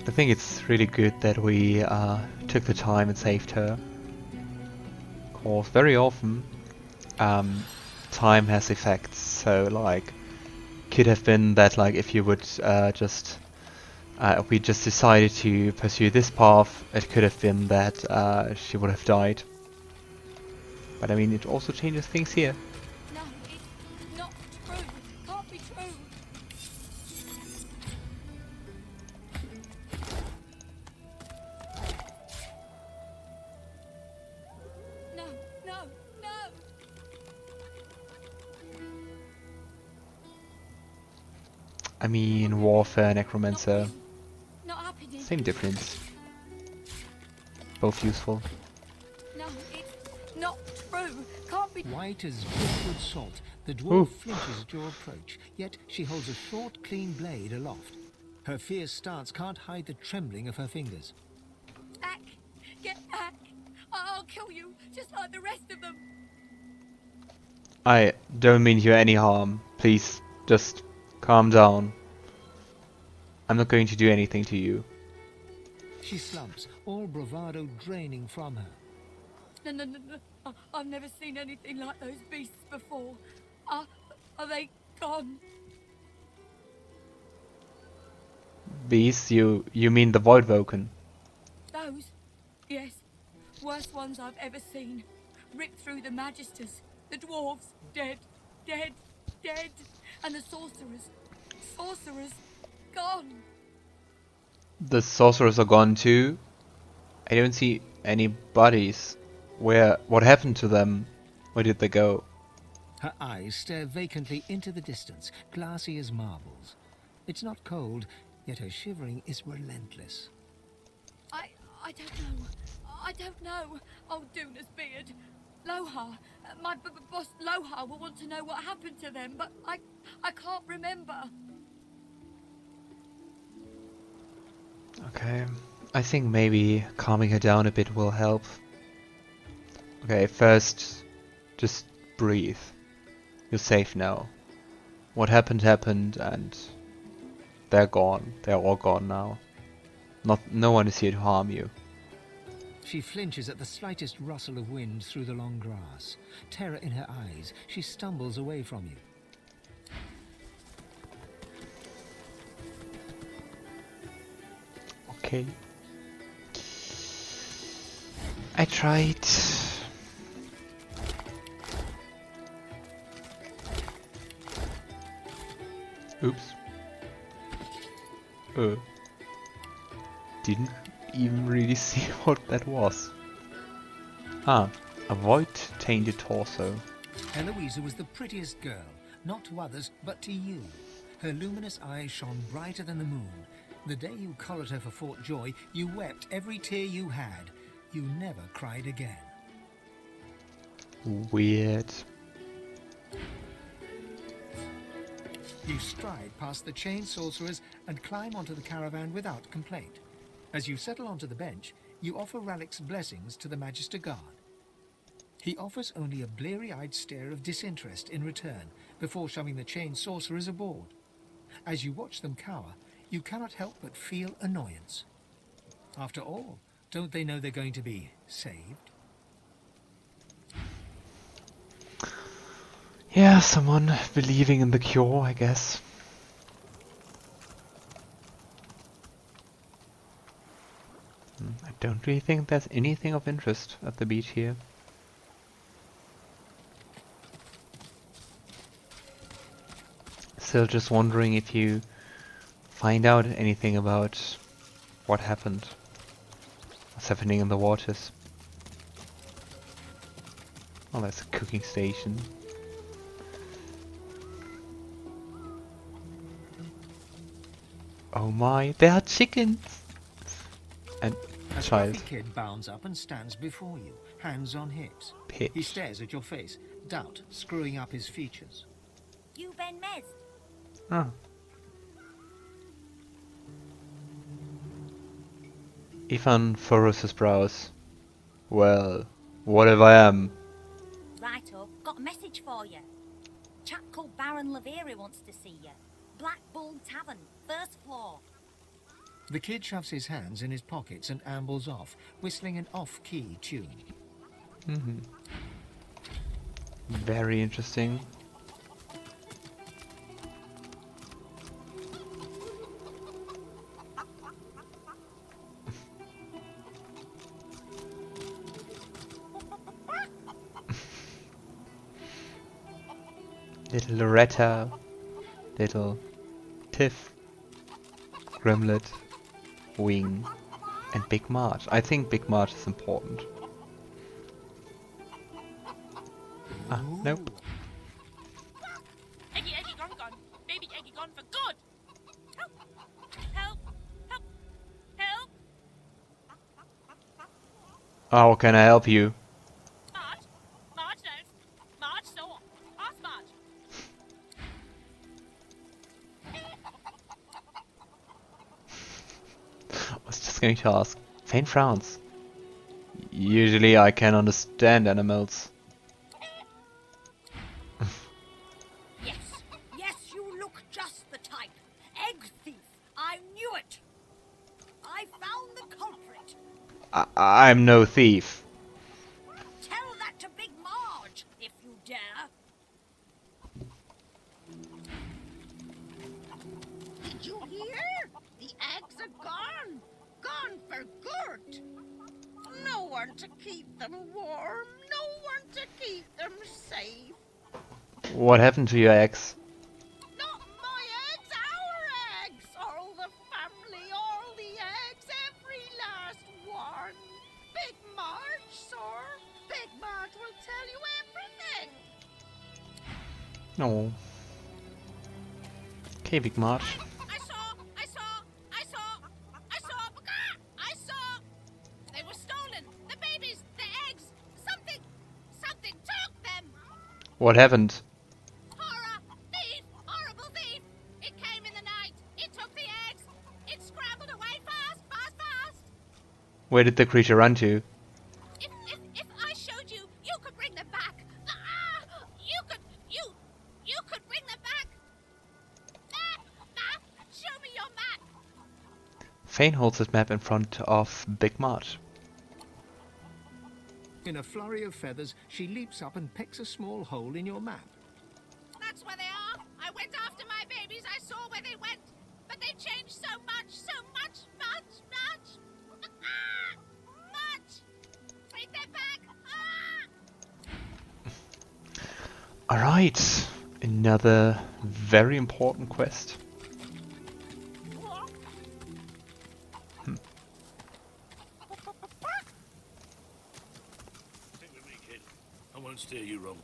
I think it's really good that we took the time and saved her. Cause very often time has effects, so like could have been that like if you would if we just decided to pursue this path, it could have been that she would have died. But I mean, it also changes things here. No, it's not true. Can't be true. No, no, no. I mean, warfare, necromancer, Not happening. same difference. Both useful. No, it's not true. Can't be. White as driftwood salt, the dwarf flinches at your approach, yet she holds a short, clean blade aloft. Her fierce stance can't hide the trembling of her fingers. Back. Get back. I'll kill you, just like the rest of them. I don't mean you any harm. Please, just calm down. I'm not going to do anything to you. She slumps, all bravado draining from her. No, no, no, no. I've never seen anything like those beasts before. Are they gone? Beast, you mean the Godwoken? Those? Yes. Worst ones I've ever seen. Ripped through the Meistrs. The dwarves. Dead. Dead. Dead. And the sorcerers. Sorcerers. Gone. The sorcerers are gone too? I don't see any bodies. What happened to them? Where did they go? Her eyes stare vacantly into the distance, glassy as marbles. It's not cold, yet her shivering is relentless. I don't know. I don't know. Oh, Duna's beard. Lohse. My boss Lohse will want to know what happened to them, but I can't remember. Okay, I think maybe calming her down a bit will help. Okay, first, just breathe. You're safe now. What happened happened, and they're gone. They're all gone now. No one is here to harm you. She flinches at the slightest rustle of wind through the long grass. Terror in her eyes, she stumbles away from you. Okay. I tried. Oops. Didn't even really see what that was. Ah, avoid tainted torso. Eloisa was the prettiest girl, not to others, but to you. Her luminous eyes shone brighter than the moon. The day you collared her for Fort Joy, you wept every tear you had. You never cried again. Weird. You stride past the chained sorcerers and climb onto the caravan without complaint. As you settle onto the bench, you offer Ralik's blessings to the Magister Guard. He offers only a bleary-eyed stare of disinterest in return before shoving the chained sorcerers aboard. As you watch them cower, you cannot help but feel annoyance. After all, don't they know they're going to be saved? Yeah, someone believing in the cure, I guess. I don't really think there's anything of interest at the beach here. Still just wondering if you find out anything about what happened. What's happening in the waters. Oh, there's a cooking station. Oh my, there are chickens! And A child. scruffy kid bounds up and stands before you, hands on hips. Pitch. He stares at your face, doubt screwing up his features. You been missed. Oh. Ifan furrows his brows. Well, what if I am? Righto, got a message for you. Chap called Baron Laveri wants to see you. Black Bull Tavern, first floor. The kid shoves his hands in his pockets and ambles off, whistling an off-key tune. Mm-hmm. Very interesting. Little Loretta, little Tiff, Grimlet, Wing, and Big March. I think Big March is important. Ah, nope. Eggy, Eggy, gone, gone. Baby Eggy, gone for good. Help! Help! Help! Help! How can I help you? Marge? Marge knows. Marge saw. Ask Marge. I was just going to ask. Fane frowns. Usually I can understand animals. Yes, yes, you look just the type. Egg thief. I knew it. I found the culprit. I'm no thief. Tell that to Big Marge, if you dare. Did you hear? The eggs are gone. Gone for good. No one to keep them warm. No one to keep them safe. What happened to your eggs? Not my eggs, our eggs. All the family, all the eggs, every last one. Big Marge, sir. Big Marge will tell you everything. No. Okay, Big March. I saw. They were stolen. The babies, the eggs. Something took them. What happened? Horror! Thief! Horrible thief! It came in the night. It took the eggs. It scrambled away fast, fast, fast. Where did the creature run to? If I showed you, you could bring them back. Ah! You could bring them back. Map! Show me your map. Fane holds his map in front of Big March. In a flurry of feathers, she leaps up and pecks a small hole in your map. That's where they are. I went after my babies. I saw where they went. But they changed so much, much. Much. Bring them back. Ah! Alright, another very important quest. Stick with me, kid. I won't steer you wrong.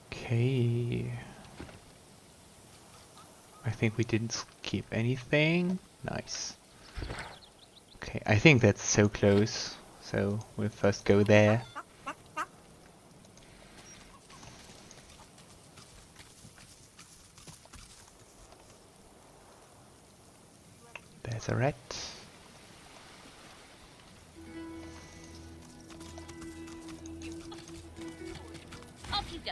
Okay. I think we didn't skip anything. Nice. Okay, I think that's so close. So we'll first go there. There's a rat. Off you go.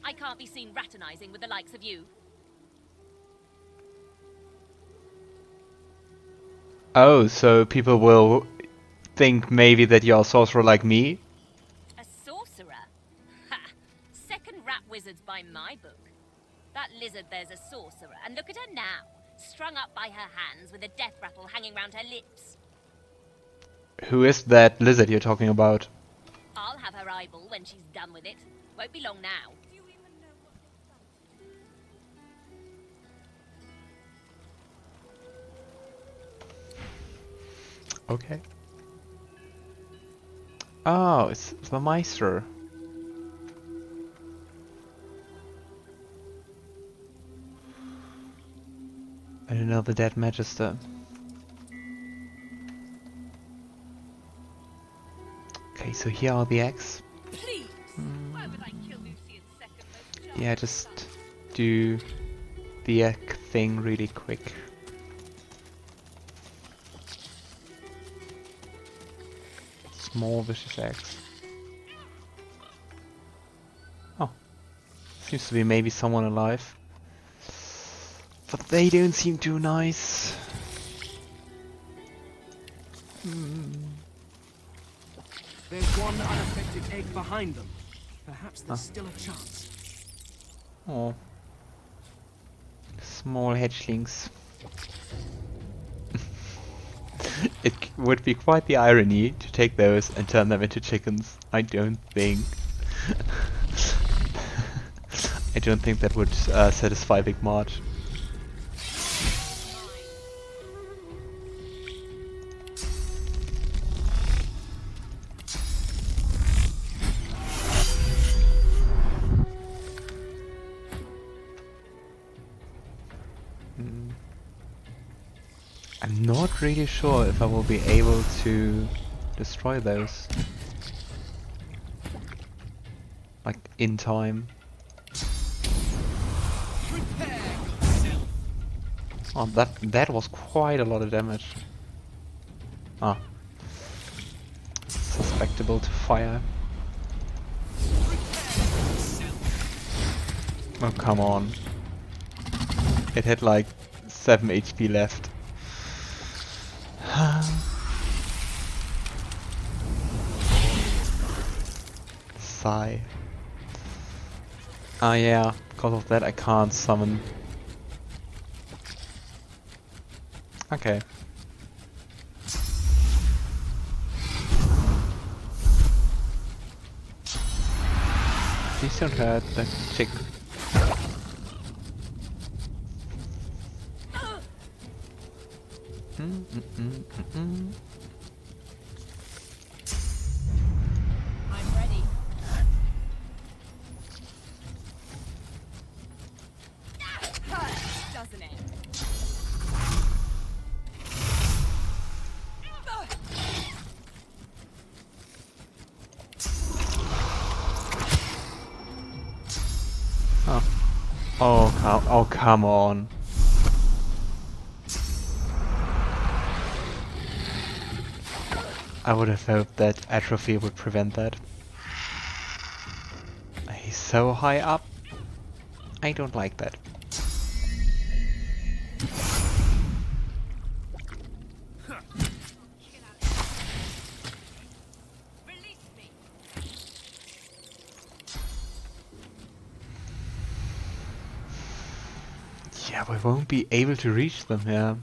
I can't be seen raternizing with the likes of you. Oh, so people will think maybe that you're a sorcerer like me? A sorcerer? Ha! Second rat wizards by my book. That lizard there's a sorcerer, and look at her now, strung up by her hands with a death rattle hanging round her lips. Who is that lizard you're talking about? I'll have her eyeball when she's done with it. Won't be long now. Okay. Oh, it's the Meistr. And another dead Magister. Okay, so here are the eggs. Please! Why would I kill Lucy in second most charge? Yeah, just do the egg thing really quick. Small vicious eggs. Oh. Seems to be maybe someone alive. But they don't seem too nice. There's one unaffected egg behind them. Perhaps there's still a chance. Oh. Small hatchlings. It would be quite the irony to take those and turn them into chickens. I don't think. I don't think that would satisfy Big March. I'm not really sure if I will be able to destroy those. Like, in time. Oh, that was quite a lot of damage. Ah. Suspectable to fire. Oh, come on. It had like 7 HP left. Sigh. Ah yeah, because of that I can't summon. Okay. Please don't hurt the chick. I'm ready. Hurts, doesn't it? Oh, come on. I would have hoped that atrophy would prevent that. He's so high up. I don't like that. Yeah, we won't be able to reach them here.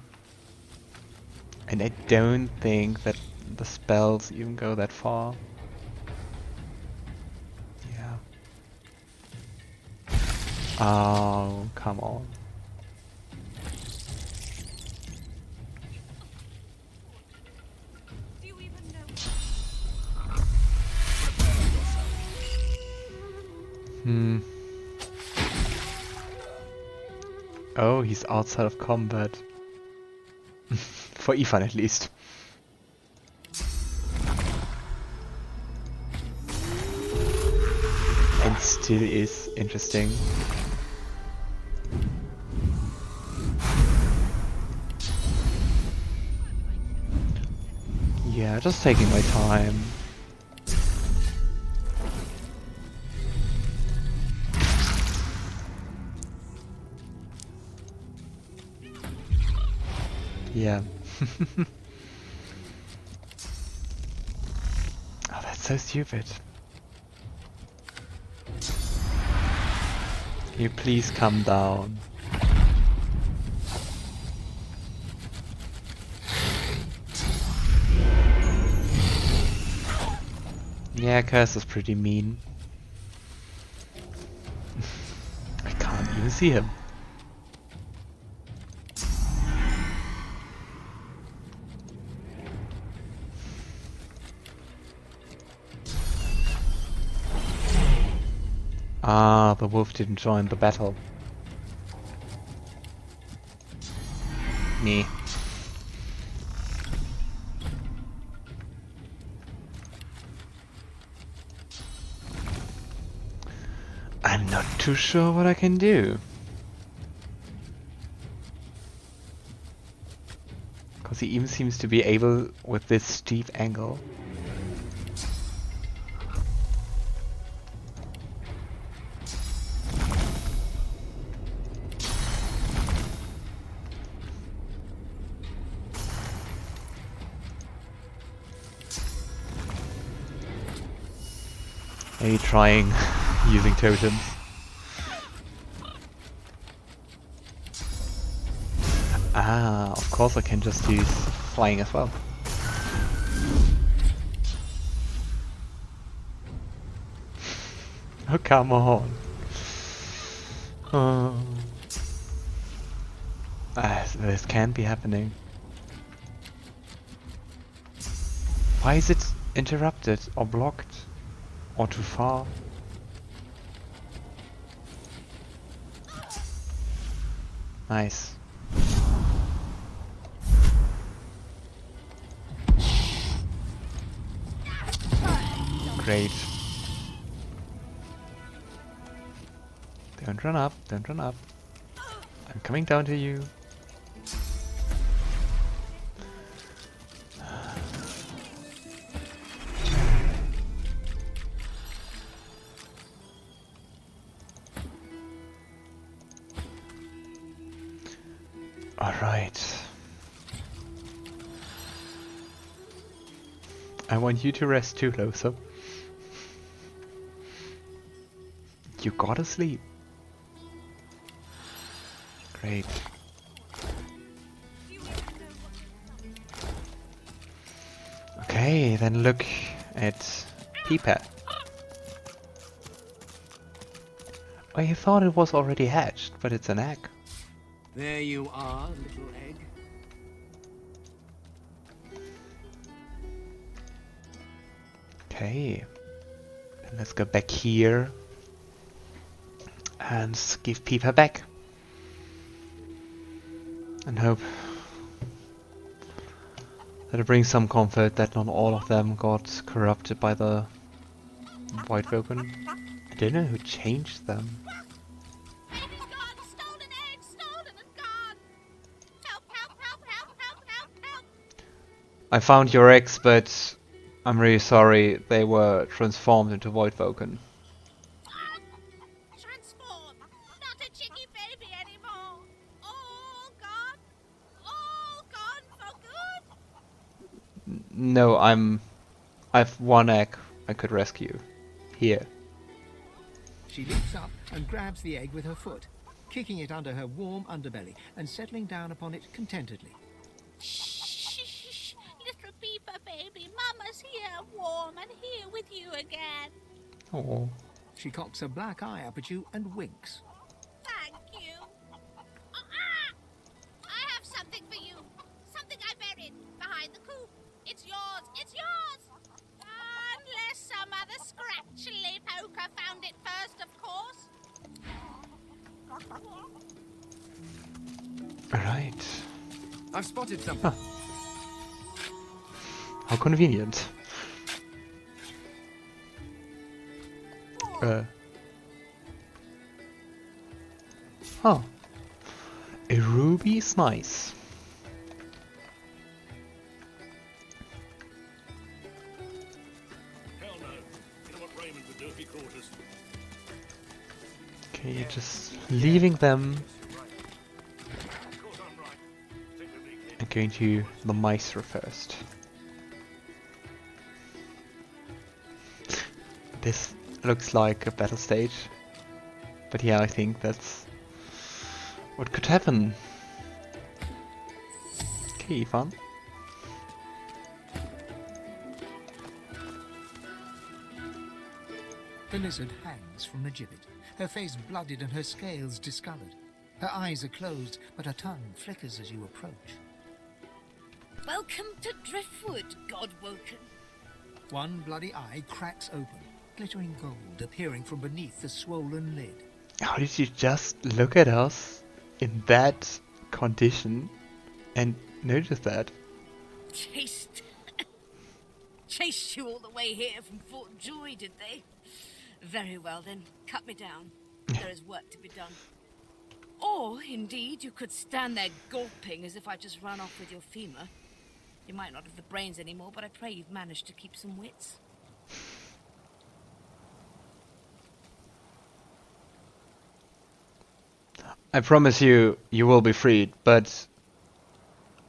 And I don't think that the spells even go that far. Yeah. Oh, come on. Do you even know? Oh, he's outside of combat. For Ifan at least. And still is interesting. Yeah, just taking my time. Yeah. Oh, that's so stupid. Can you please come down? Yeah, Curse is pretty mean. I can't even see him. Ah, the wolf didn't join the battle. Me. I'm not too sure what I can do. Because he even seems to be able, with this steep angle. Maybe trying using totems. Ah, of course I can just use flying as well. Oh, come on. This can't be happening. Why is it interrupted or blocked or too far? Nice. Great. Don't run up, don't run up. I'm coming down to you. Alright. I want you to rest too, Lohse. You gotta sleep. Great. Okay, then look at Peepa. Oh, you thought it was already hatched, but it's an egg. There you are, little egg. Okay. Then let's go back here and give Peepa back. And hope that it brings some comfort that not all of them got corrupted by the Godwoken. I don't know who changed them. Baby's gone! Stolen egg! Stolen and gone! Help, help, help, help, help, help, help! I found your eggs, but I'm really sorry they were transformed into Godwoken. Transform! Not a chicky baby anymore! All gone! All gone for good! No, I've one egg I could rescue. Here. She leaps up and grabs the egg with her foot, kicking it under her warm underbelly and settling down upon it contentedly. Shh! Little Peepa baby, Mama's here, warm and here with you again. Oh. She cocks a black eye up at you and winks. Thank you. I have something for you. Something I buried behind the coop. It's yours. It's yours. Unless some other scratchily poker found it first, of course. Alright. I've spotted something. How convenient. Oh. A ruby is nice. Hell no. You know what Raymond would do if he caught us? Okay, you're just leaving them Of course I'm right. Stick with me, kid. and going to the Meistr first. This looks like a battle stage, but yeah, I think that's what could happen. Okay, Ifan. The lizard hangs from the gibbet, her face blooded and her scales discoloured. Her eyes are closed, but her tongue flickers as you approach. Welcome to Driftwood, Godwoken. One bloody eye cracks open, glittering gold appearing from beneath the swollen lid. How did you just look at us in that condition and notice that? Chased you all the way here from Fort Joy, did they? Very well then, cut me down. There is work to be done. Or, indeed, you could stand there gulping as if I just ran off with your femur. You might not have the brains anymore, but I pray you've managed to keep some wits. I promise you, you will be freed, but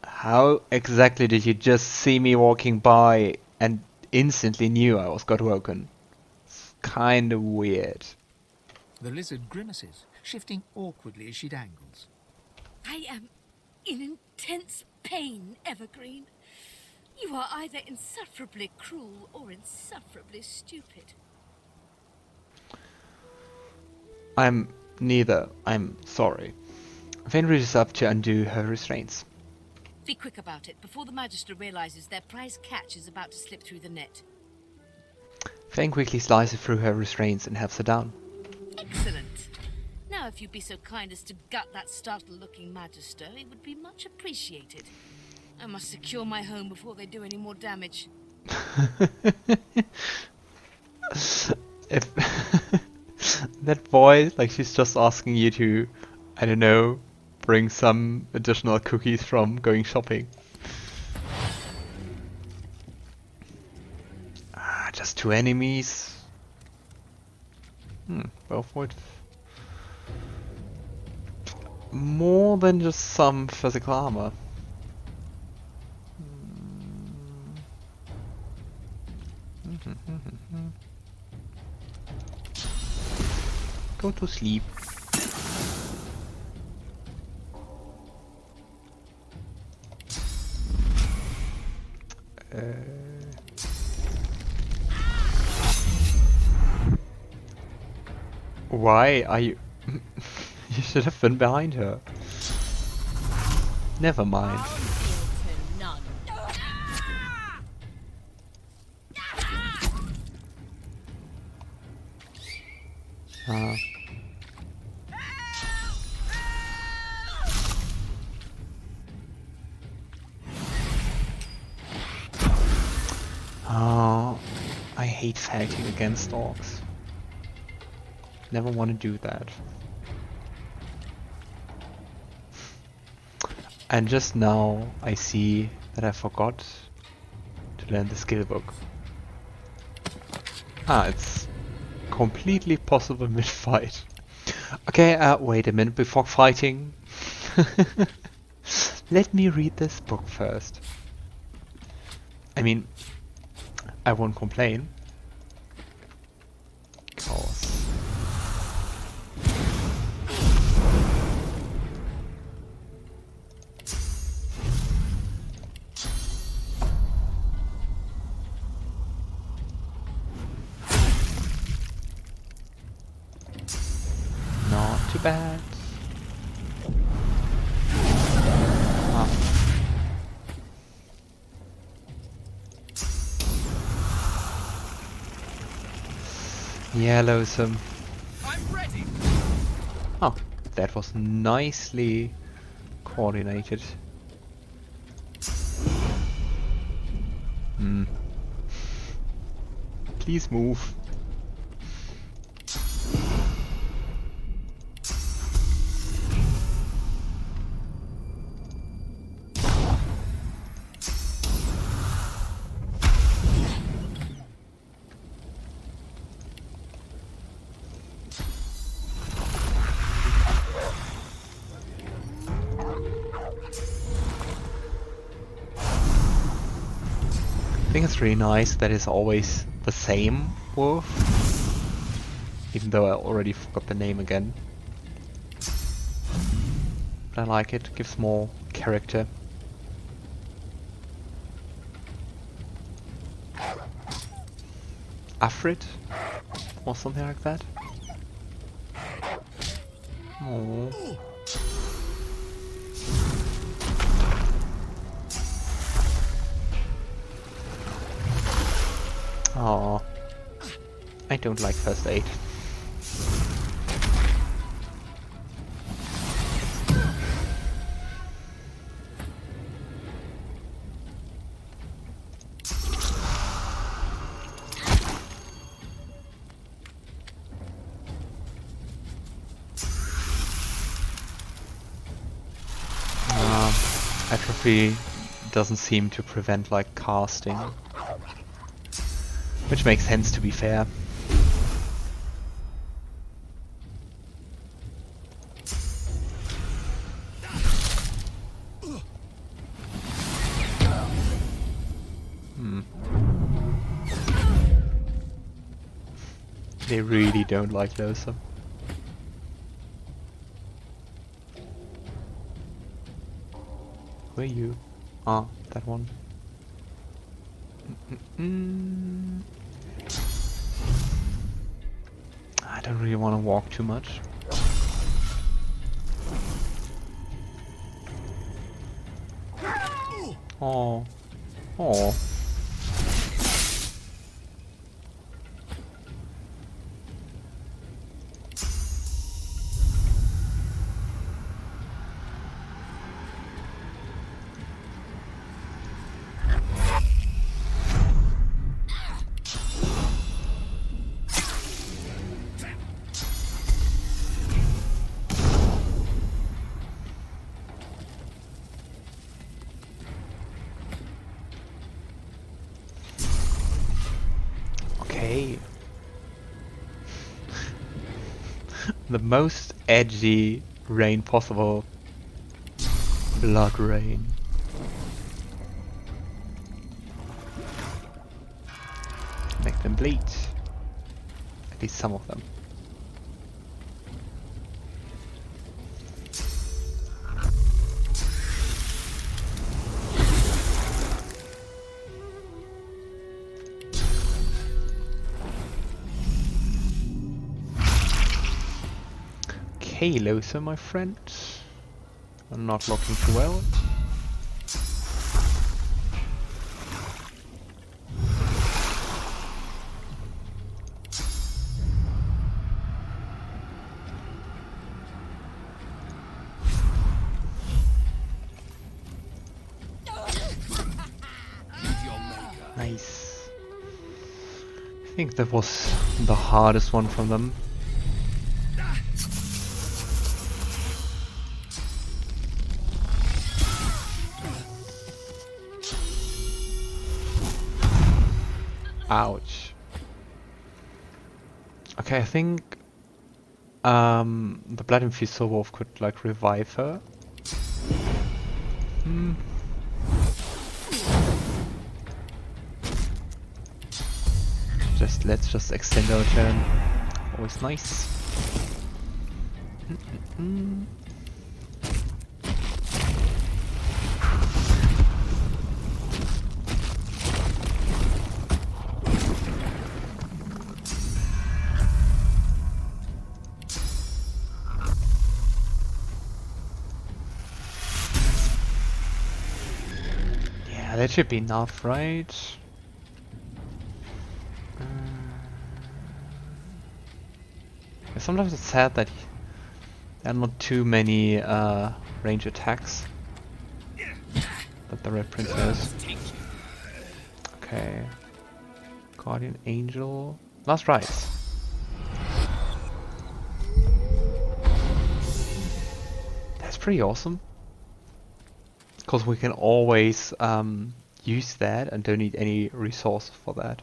how exactly did you just see me walking by and instantly knew I was Godwoken? kind of weird. The lizard grimaces, shifting awkwardly as she dangles. I am in intense pain, Evergreen. You are either insufferably cruel or insufferably stupid. I'm neither. I'm sorry. Fane reaches up to undo her restraints. Be quick about it, before the Magister realizes their prize catch is about to slip through the net. Fane quickly slices through her restraints and helps her down. Excellent. Now if you'd be so kind as to gut that startled-looking Magister, it would be much appreciated. I must secure my home before they do any more damage. If that voice, like she's just asking you to, I don't know, bring some additional cookies from going shopping. Ah, just 2 enemies. Both with more than just some physical armor. Go to sleep. Why are you... You should have been behind her. Never mind. Oh, I hate fighting against dogs. Never want to do that. And just now I see that I forgot to learn the skill book. Ah, it's completely possible mid-fight. Okay, wait a minute before fighting. Let me read this book first. I mean, I won't complain. Cause not too bad. Ah. Yeah, Lohse. I'm ready. Oh, that was nicely coordinated. Please move. I think it's really nice that it's always the same wolf, even though I already forgot the name again. But I like it, gives more character. Afrit? Or something like that? Oh. Oh, I don't like first aid. Atrophy doesn't seem to prevent like casting. Which makes sense, to be fair. They really don't like Lohse. Where are you? Ah, that one. I don't really want to walk too much. Oh, oh. Okay. The most edgy rain possible. Blood rain. Make them bleed. At least some of them. Okay, Lohse, my friend. I'm not looking too well. Nice. I think that was the hardest one from them. Ouch. Okay, I think the blood infused soul wolf could like revive her. Let's just extend our turn. Always nice. Yeah, that should be enough, right? Sometimes it's sad that there are not too many range attacks that the Red Prince has. Okay. Guardian Angel. Last Rise. That's pretty awesome. Because we can always use that and don't need any resources for that.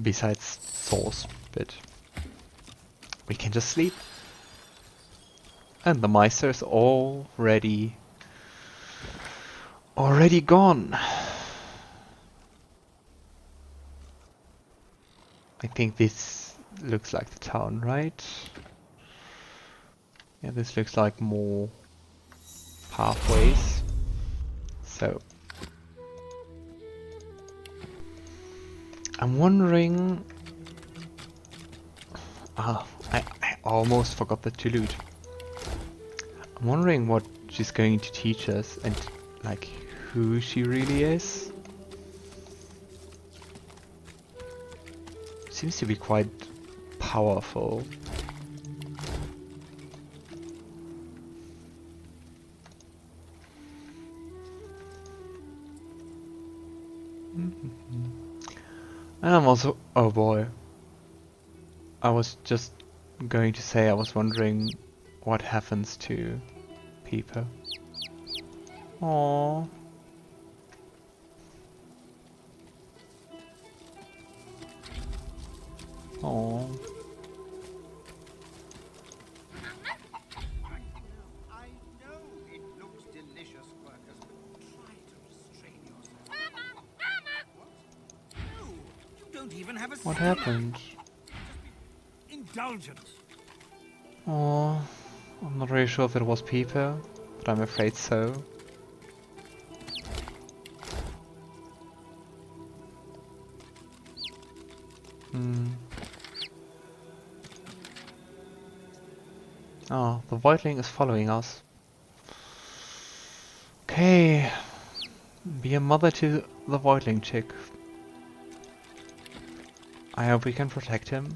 Besides source, but we can just sleep. And the Meistr is already gone. I think this looks like the town, right? Yeah, this looks like more pathways. So I'm wondering. I almost forgot that to loot. I'm wondering what she's going to teach us and like who she really is. Seems to be quite powerful. And I'm also, oh boy, I was just going to say I was wondering what happens to people. Aww. Aww. I know it looks delicious, workers, but try to restrain yourself. What? No, you don't even have a What stomach. happened? indulgence. Oh, I'm not really sure if it was people, but I'm afraid so. Oh, the voidling is following us. Okay, be a mother to the voidling chick. I hope we can protect him.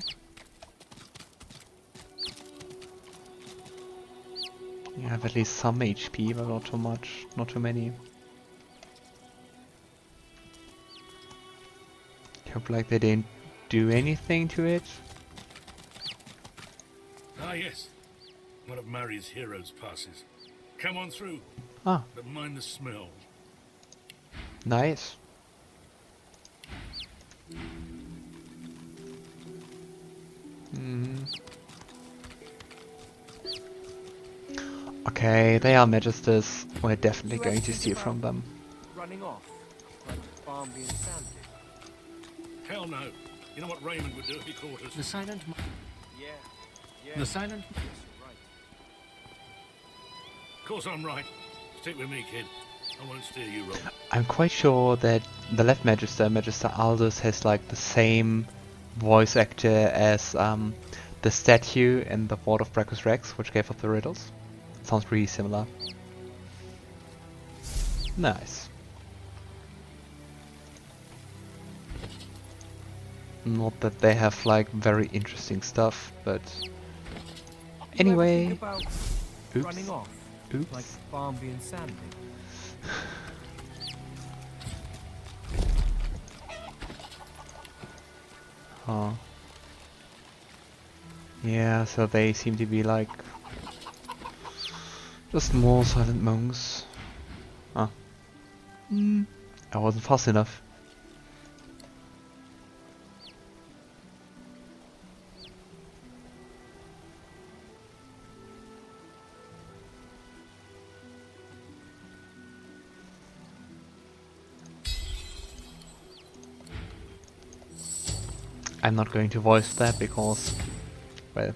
You have at least some HP, but not too much, not too many. Hope like they didn't do anything to it. Ah, yes. One of Mari's heroes passes. Come on through. Ah, But mind the smell. nice. Okay, they are Meistrs. We're definitely going to steal from them. Running off, like Barmby and Sandy. Hell no. You know what Raymond would do if he caught us? The silent... Yeah. The silent... Right. Of course I'm right. Stick with me, kid. I won't steer you wrong. I'm quite sure that the left Magister, Magister Aldous, has like the same voice actor as the statue in the Ward of Brachus Rex, which gave us the riddles. Sounds really similar. Nice. Not that they have like very interesting stuff, but anyway. Think about Oops. running off, Oops. like Barmby and Sandy. Huh. Yeah, so they seem to be like just more silent monks. Ah. I wasn't fast enough. I'm not going to voice that because, well,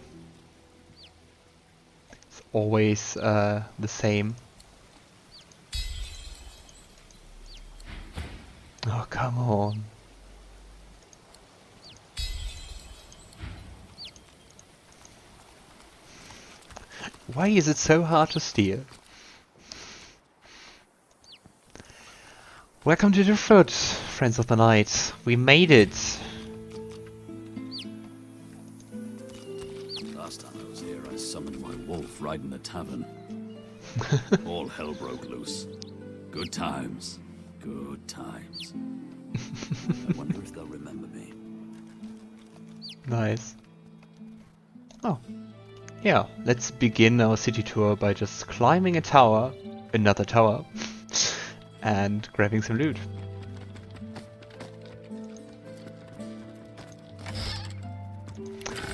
it's always the same. Oh, come on. Why is it so hard to steal? Welcome to Driftwood, friends of the night. We made it. Last time I was here, I summoned my wolf right in the tavern. All hell broke loose. Good times. Good times. I wonder if they'll remember me. Nice. Oh. Yeah, let's begin our city tour by just climbing a tower, another tower, and grabbing some loot.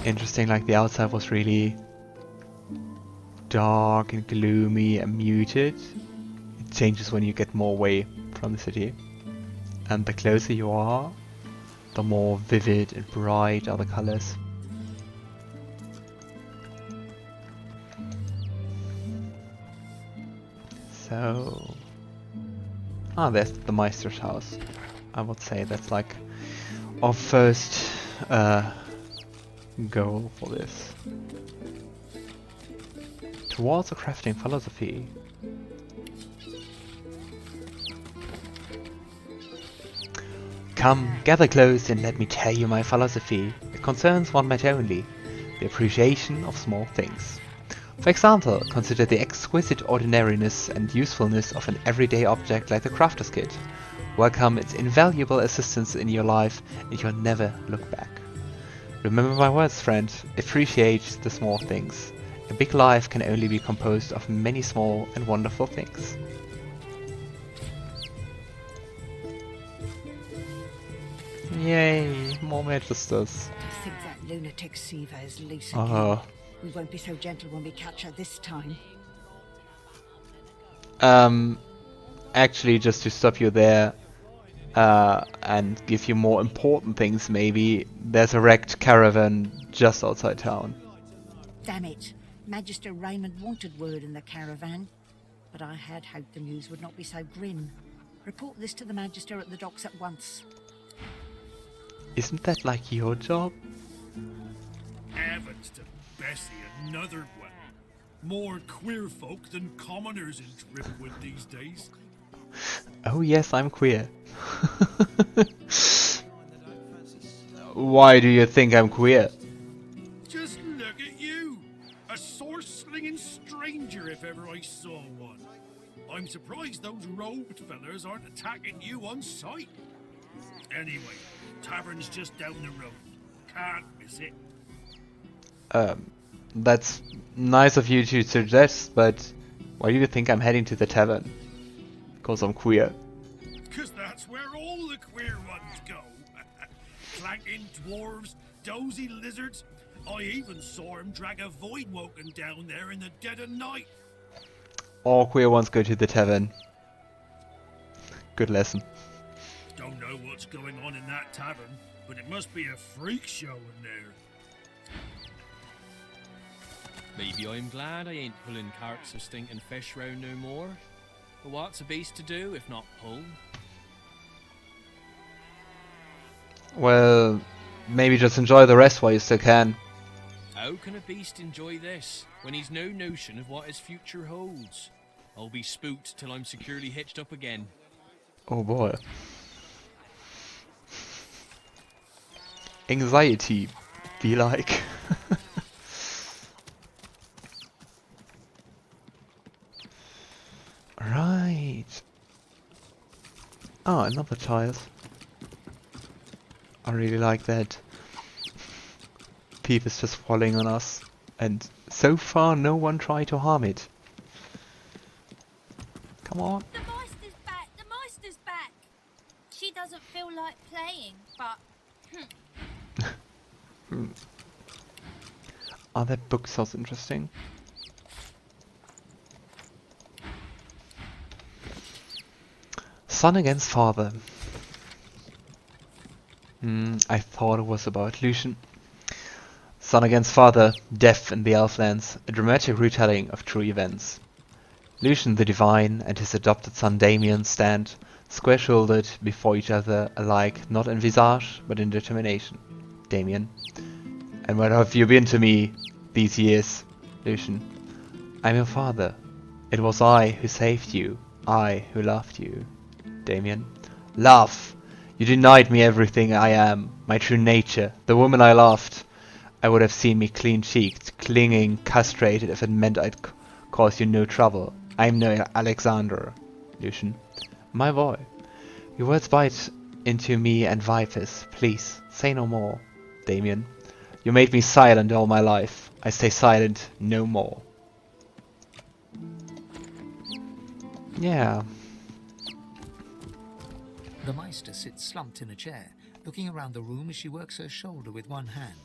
Interesting, like the outside was really dark and gloomy and muted. It changes when you get more away from the city. And the closer you are, the more vivid and bright are the colors. So... ah, there's the Meistr's house. I would say that's like our first goal for this. Towards a crafting philosophy. Come, gather close and let me tell you my philosophy. It concerns one matter only, the appreciation of small things. For example, consider the exquisite ordinariness and usefulness of an everyday object like the crafter's kit. Welcome its invaluable assistance in your life and you'll never look back. Remember my words, friend, appreciate the small things. A big life can only be composed of many small and wonderful things. Yay, more Meistrs. I think that lunatic Siva is loose Oh. again. We won't be so gentle when we catch her this time. Actually, just to stop you there, and give you more important things maybe, there's a wrecked caravan just outside town. Damn it. Magister Raymond wanted word in the caravan, but I had hoped the news would not be so grim. Report this to the Magister at the docks at once. Isn't that like your job? Heavens to Bessie, another one. More queer folk than commoners in Driftwood these days. Oh yes, I'm queer. Why do you think I'm queer? Just look at you! A sword-slinging stranger if ever I saw one. I'm surprised those robed fellas aren't attacking you on sight. Anyway, tavern's just down the road. Can't miss it. That's nice of you to suggest, but why do you think I'm heading to the tavern? Because I'm queer. 'Cause that's where all the queer ones go. Clanking dwarves, dozy lizards. I even saw him drag a Godwoken down there in the dead of night. All queer ones go to the tavern. Good lesson. Don't know what's going on in that tavern, but it must be a freak show in there. Maybe I'm glad I ain't pulling carts of stinking fish round no more. But what's a beast to do if not pull? Well, maybe just enjoy the rest while you still can. How can a beast enjoy this when he's no notion of what his future holds? I'll be spooked till I'm securely hitched up again. Oh boy. Anxiety, be like. Right. Oh, another child. I really like that. Peep is just falling on us, and so far no one tried to harm it. Come on. The Meister's back! The Meister's back! She doesn't feel like playing, but... Oh, that book sounds interesting. Son against father. I thought it was about Lucian. Son against father, death in the Elflands, a dramatic retelling of true events. Lucian the Divine and his adopted son Damien stand square-shouldered before each other, alike not in visage but in determination. Damien. And where have you been to me these years, Lucian? I'm your father. It was I who saved you, I who loved you. Damien. Love! You denied me everything I am, my true nature, the woman I loved. I would have seen me clean-cheeked, clinging, castrated if it meant I'd cause you no trouble. I'm no Alexander. Lucian. My boy. Your words bite into me and vipers. Please, say no more. Damien. You made me silent all my life. I stay silent no more. Yeah. The Meistr sits slumped in a chair, looking around the room as she works her shoulder with one hand.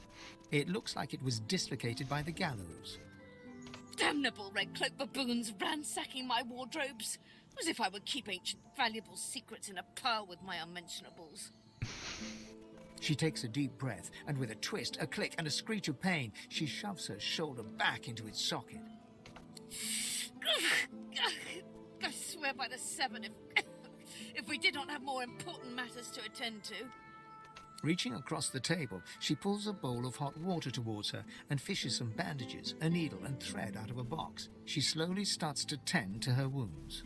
It looks like it was dislocated by the gallows. Damnable red-cloaked baboons ransacking my wardrobes, as if I would keep ancient valuable secrets in a pile with my unmentionables. She takes a deep breath, and with a twist, a click, and a screech of pain, she shoves her shoulder back into its socket. I swear by the seven, if we did not have more important matters to attend to. Reaching across the table, she pulls a bowl of hot water towards her and fishes some bandages, a needle and thread out of a box. She slowly starts to tend to her wounds.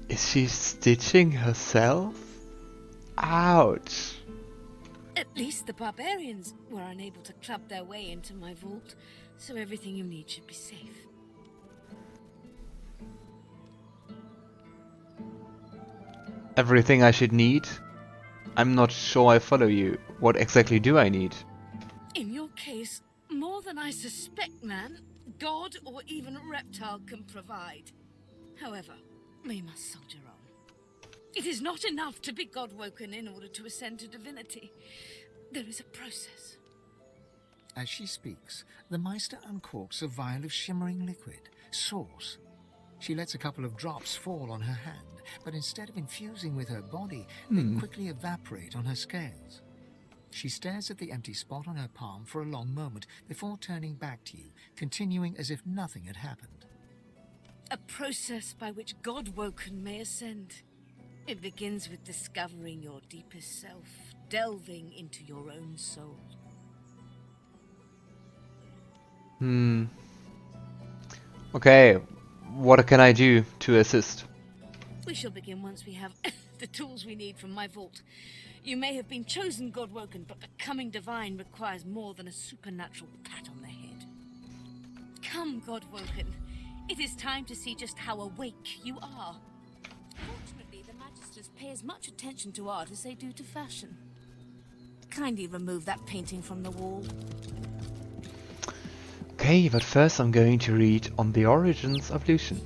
Is she stitching herself? Ouch! At least the barbarians were unable to club their way into my vault, so everything you need should be safe. Everything I should need? I'm not sure I follow you. What exactly do I need? In your case, more than I suspect, man, god or even reptile can provide. However, we must soldier on. It is not enough to be Godwoken in order to ascend to divinity. There is a process. As she speaks, the Meistr uncorks a vial of shimmering liquid, sauce. She lets a couple of drops fall on her hand, but instead of infusing with her body, they quickly evaporate on her scales. She stares at the empty spot on her palm for a long moment before turning back to you, continuing as if nothing had happened. A process by which Godwoken may ascend. It begins with discovering your deepest self, delving into your own soul. Okay, what can I do to assist? We shall begin once we have the tools we need from my vault. You may have been chosen Godwoken, but becoming divine requires more than a supernatural pat on the head. Come, Godwoken. It is time to see just how awake you are. Fortunately, the Meistrs pay as much attention to art as they do to fashion. Kindly remove that painting from the wall. Okay, but first I'm going to read on the origins of illusion.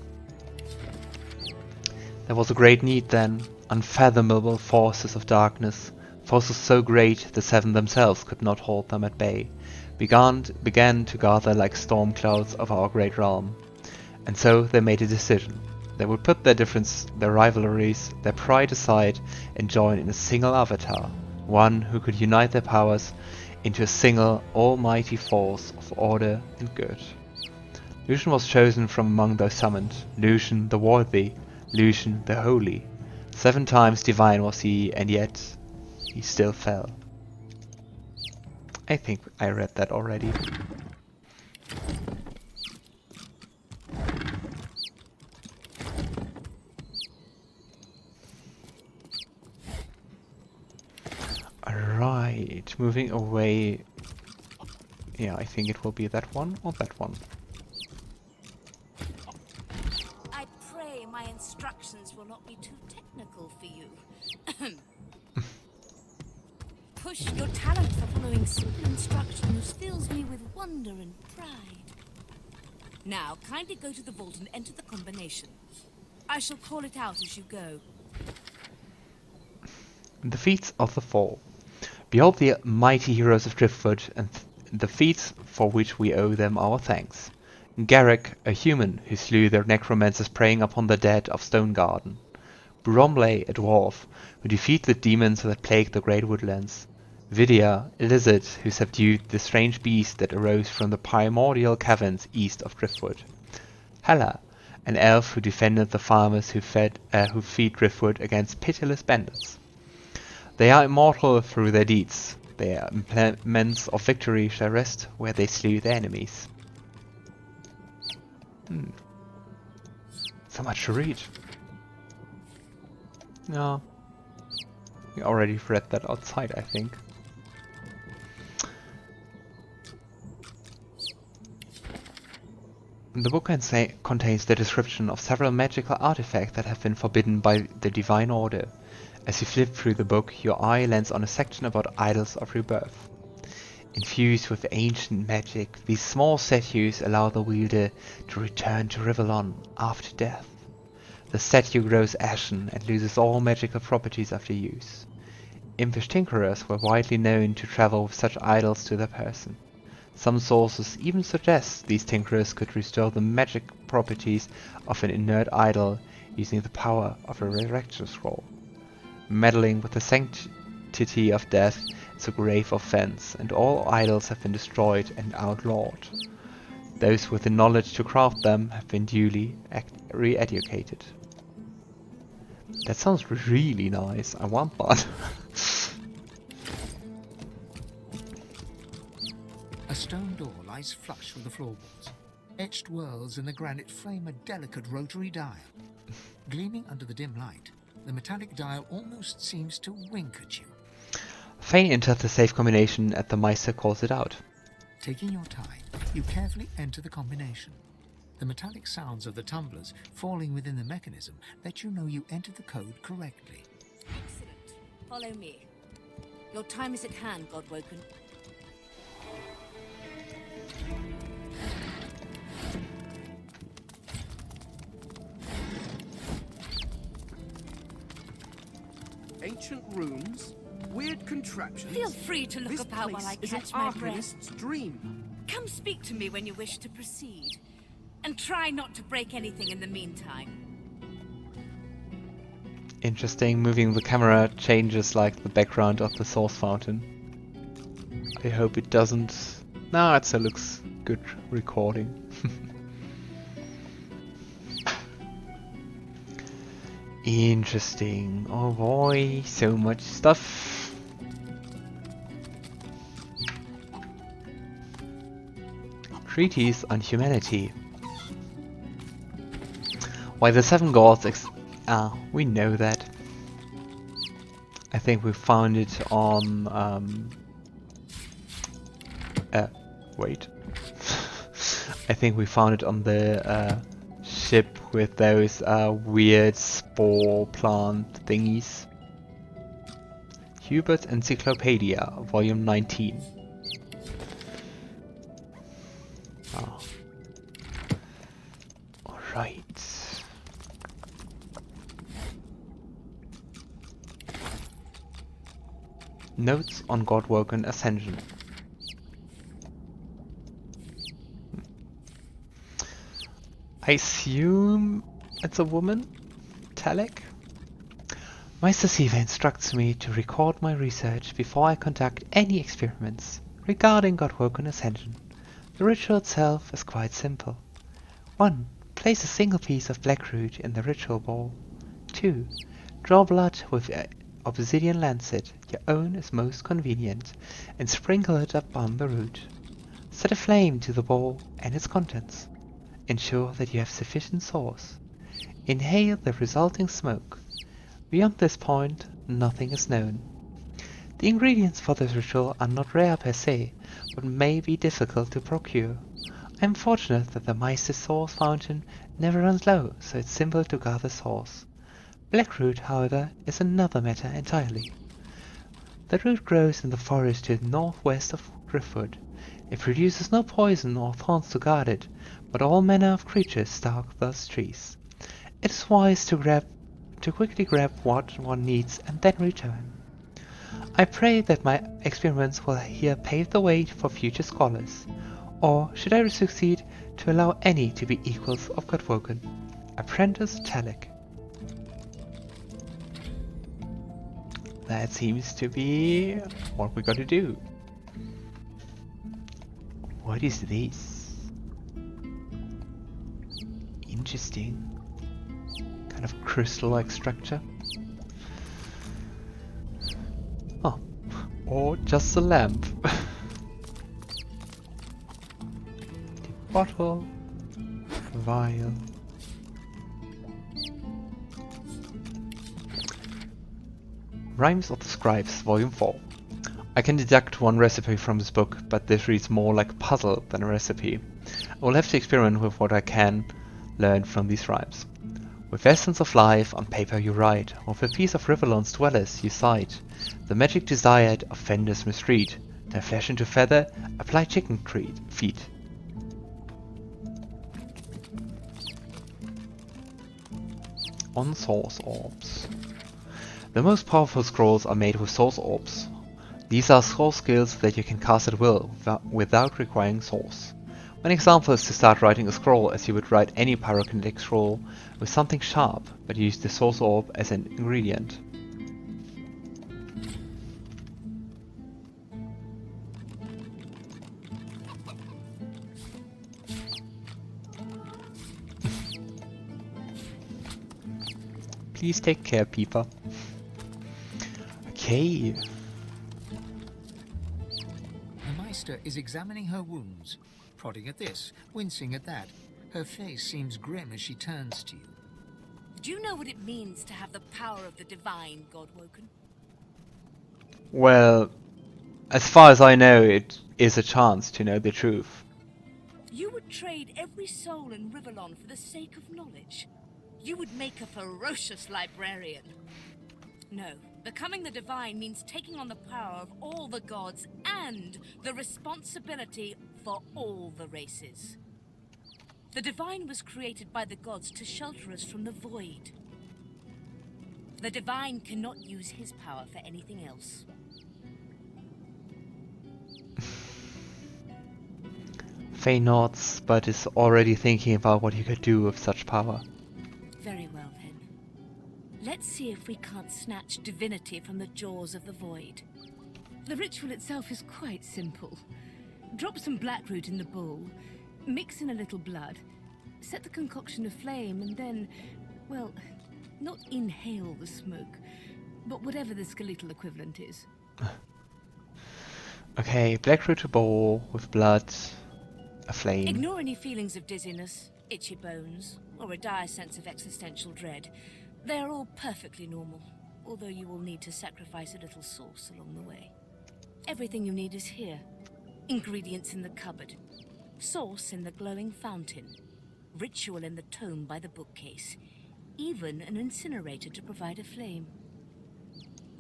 There was a great need then, unfathomable forces of darkness, forces so great the seven themselves could not hold them at bay, began to gather like storm clouds of our great realm. And so they made a decision. They would put their difference, their rivalries, their pride aside and join in a single avatar, one who could unite their powers into a single almighty force of order and good. Lucian was chosen from among those summoned, Lucian the worthy, Lucian the holy. 7 times divine was he, and yet he still fell. I think I read that already. Alright, moving away. Yeah, I think it will be that one or that one. I pray my instructions will not be too technical for you. Push your talent for following simple instructions fills me with wonder and pride. Now, kindly go to the vault and enter the combination. I shall call it out as you go. The feats of the fall. Behold the mighty heroes of Driftwood and the feats for which we owe them our thanks. Garrick, a human who slew their necromancers preying upon the dead of Stone Garden. Bromley, a dwarf, who defeated the demons that plagued the great woodlands. Vidya, a lizard who subdued the strange beast that arose from the primordial caverns east of Driftwood. Hela, an elf who defended the farmers who feed Driftwood against pitiless bandits. They are immortal through their deeds. Their implements of victory shall rest where they slew their enemies. So much to read. No. We already read that outside, I think. The book contains the description of several magical artifacts that have been forbidden by the Divine Order. As you flip through the book, your eye lands on a section about idols of rebirth. Infused with ancient magic, these small statues allow the wielder to return to Rivellon after death. The statue grows ashen and loses all magical properties after use. Impish tinkerers were widely known to travel with such idols to their person. Some sources even suggest these tinkerers could restore the magic properties of an inert idol using the power of a resurrection scroll. Meddling with the sanctity of death is a grave offense, and all idols have been destroyed and outlawed. Those with the knowledge to craft them have been duly re-educated. That sounds really nice. I want that. A stone door lies flush with the floorboards. Etched whorls in the granite frame a delicate rotary dial. Gleaming under the dim light, the metallic dial almost seems to wink at you. Fane enters the safe combination and the Meistr calls it out. Taking your time, you carefully enter the combination. The metallic sounds of the tumblers falling within the mechanism let you know you entered the code correctly. Excellent. Follow me. Your time is at hand, Godwoken. Ancient runes, weird contraptions. Feel free to look This about while place I is an catch my breath. arcanist's dream. Come speak to me when you wish to proceed. And try not to break anything in the meantime. Interesting, moving the camera changes like the background of the source fountain. I hope it doesn't... No, it still looks good recording. Interesting. Oh boy, so much stuff. Treatise on humanity. Why the seven gods we know that. I think we found it on wait. I think we found it on the ship with those weird spore plant thingies. Hubert's Encyclopedia, volume 19. Oh. Alright. Notes on Godwoken Ascension. I assume it's a woman? Talek? Meistr Siva instructs me to record my research before I conduct any experiments regarding Godwoken Ascension. The ritual itself is quite simple. 1. Place a single piece of blackroot in the ritual bowl. 2. Draw blood with obsidian lancet, your own is most convenient, and sprinkle it upon the root. Set a flame to the bowl and its contents. Ensure that you have sufficient source. Inhale the resulting smoke. Beyond this point, nothing is known. The ingredients for this ritual are not rare per se, but may be difficult to procure. I am fortunate that the Meistr source fountain never runs low, so it's simple to gather source. Blackroot, however, is another matter entirely. The root grows in the forest to the northwest of Driftwood. It produces no poison or thorns to guard it, but all manner of creatures stalk those trees. It is wise to quickly grab what one needs and then return. I pray that my experiments will here pave the way for future scholars, or, should I succeed, to allow any to be equals of Godwoken. Apprentice Talek. That seems to be what we gotta do. What is this? Interesting. Kind of crystal-like structure. Oh, or just a lamp. The bottle, vial. Rhymes of the Scribes, Volume 4. I can deduct one recipe from this book, but this reads more like a puzzle than a recipe. I will have to experiment with what I can learn from these rhymes. With essence of life on paper you write, with a piece of Rivellon's dwellers you cite, the magic desired of Fender's mistreat, turn flesh into feather, apply chicken feet. On source orbs. The most powerful scrolls are made with source orbs. These are scroll skills that you can cast at will without requiring source. One example is to start writing a scroll as you would write any pyrokinetic scroll with something sharp, but use the source orb as an ingredient. Please take care, Peeper. Okay. The Meistr is examining her wounds, prodding at this, wincing at that. Her face seems grim as she turns to you. Do you know what it means to have the power of the divine, Godwoken? Well, as far as I know, it is a chance to know the truth. You would trade every soul in Rivellon for the sake of knowledge. You would make a ferocious librarian. No, becoming the divine means taking on the power of all the gods and the responsibility for all the races. The divine was created by the gods to shelter us from the void. The divine cannot use his power for anything else. Fane nods, but is already thinking about what he could do with such power. Very well then. Let's see if we can't snatch divinity from the jaws of the void. The ritual itself is quite simple. Drop some blackroot in the bowl, mix in a little blood, set the concoction aflame, and then, well, not inhale the smoke, but whatever the skeletal equivalent is. Okay, blackroot to bowl with blood, a flame. Ignore any feelings of dizziness, itchy bones, or a dire sense of existential dread. They are all perfectly normal, although you will need to sacrifice a little sauce along the way. Everything you need is here. Ingredients in the cupboard. Sauce in the glowing fountain. Ritual in the tome by the bookcase. Even an incinerator to provide a flame.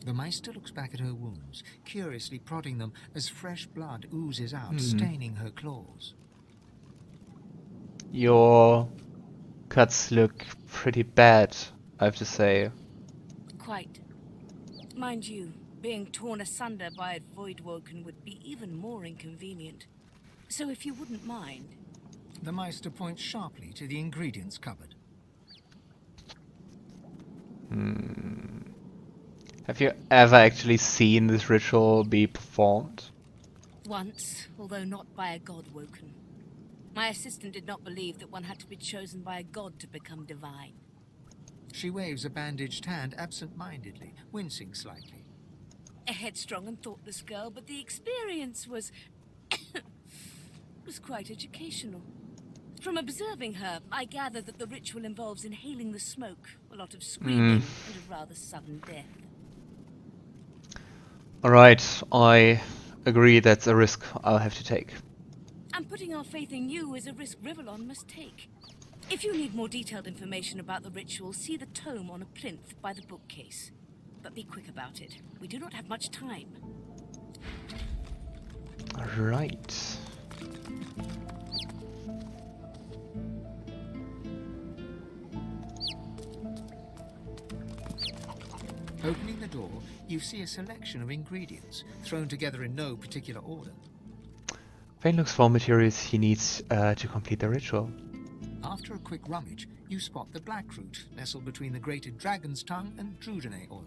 The Meistr looks back at her wounds, curiously prodding them as fresh blood oozes out, staining her claws. Your cuts look pretty bad, I have to say. Quite. Mind you, being torn asunder by a Godwoken would be even more inconvenient. So if you wouldn't mind... The Meistr points sharply to the ingredients cupboard. Have you ever actually seen this ritual be performed? Once, although not by a Godwoken. My assistant did not believe that one had to be chosen by a god to become divine. She waves a bandaged hand absent-mindedly, wincing slightly. A headstrong and thoughtless girl, but the experience was... was quite educational. From observing her, I gather that the ritual involves inhaling the smoke, a lot of screaming, and a rather sudden death. Alright, I agree that's a risk I'll have to take. And putting our faith in you is a risk Rivellon must take. If you need more detailed information about the ritual, see the tome on a plinth by the bookcase. But be quick about it. We do not have much time. Alright. Opening the door, you see a selection of ingredients, thrown together in no particular order. Fane looks for materials he needs to complete the ritual. After a quick rummage, you spot the blackroot nestled between the grated dragon's tongue and drudene oil.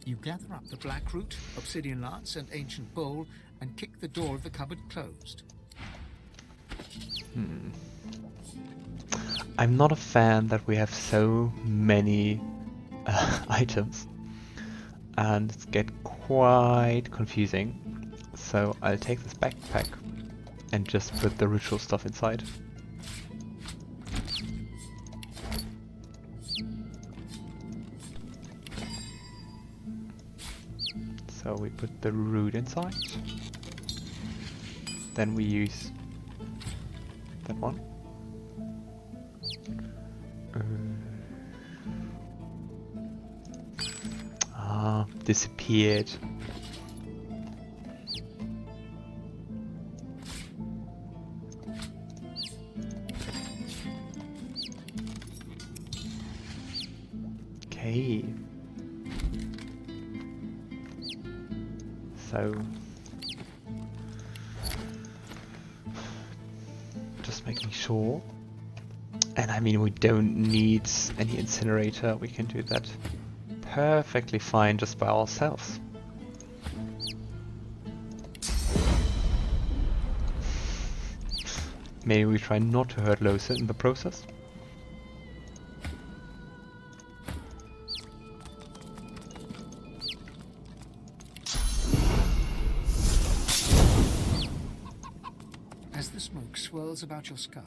You gather up the blackroot, obsidian lance, and ancient bowl, and kick the door of the cupboard closed. I'm not a fan that we have so many items, and it's get quite confusing. So I'll take this backpack and just put the ritual stuff inside. So we put the root inside. Then we use that one. Disappeared. Okay. So just making sure. And I mean, we don't need any incinerator, we can do that perfectly fine just by ourselves. Maybe we try not to hurt Lohse in the process. As the smoke swirls about your skull,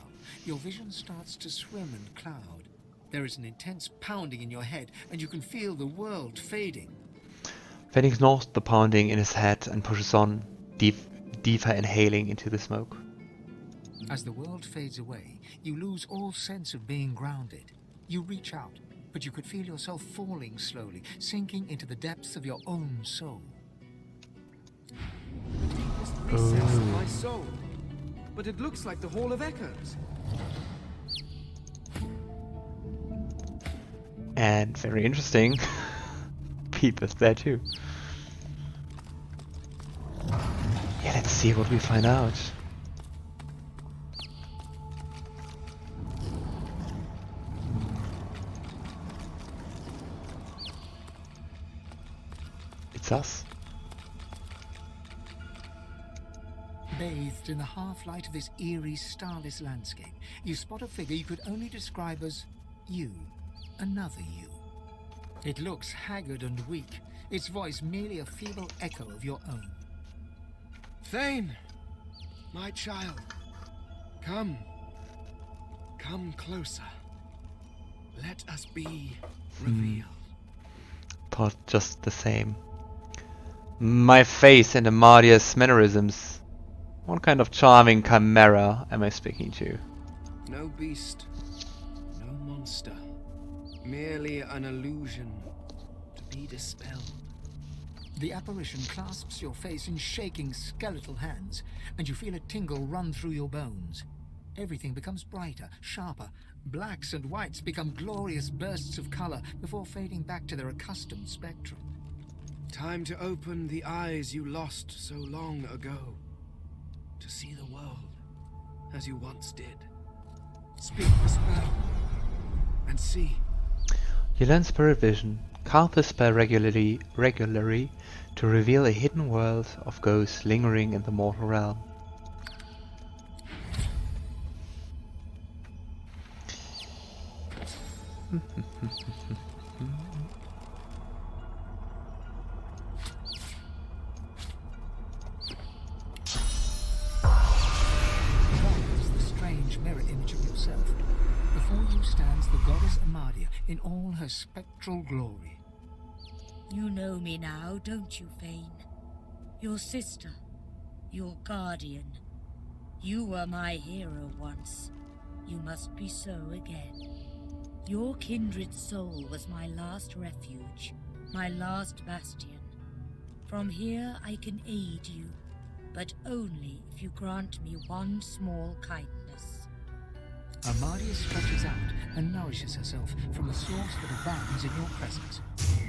your vision starts to swim and cloud. There is an intense pounding in your head, and you can feel the world fading. Fane ignores the pounding in his head and pushes on, deeper inhaling into the smoke. As the world fades away, you lose all sense of being grounded. You reach out, but you could feel yourself falling slowly, sinking into the depths of your own soul. This recess of my soul, but it looks like the Hall of Echoes. And very interesting, Peep there too. Yeah, let's see what we find out. It's us. Bathed in the half-light of this eerie, starless landscape, you spot a figure you could only describe as you. Another you. It looks haggard and weak, its voice merely a feeble echo of your own. Fane! My child. Come. Come closer. Let us be revealed. Thought just the same. My face and Amadia's mannerisms. What kind of charming chimera am I speaking to? No beast. No monster. Merely an illusion to be dispelled. The apparition clasps your face in shaking skeletal hands, and you feel a tingle run through your bones. Everything becomes brighter, sharper. Blacks and whites become glorious bursts of color before fading back to their accustomed spectrum. Time to open the eyes you lost so long ago. To see the world as you once did. Speak the spell and see. You learn spirit vision. Cast the spell regularly to reveal a hidden world of ghosts lingering in the mortal realm. Mirror image of yourself. Before you stands the goddess Amadia in all her spectral glory. You know me now, don't you, Fane? Your sister, your guardian. You were my hero once. You must be so again. Your kindred soul was my last refuge, my last bastion. From here I can aid you, but only if you grant me one small kindness. Amadia stretches out and nourishes herself from a source that abounds in your presence.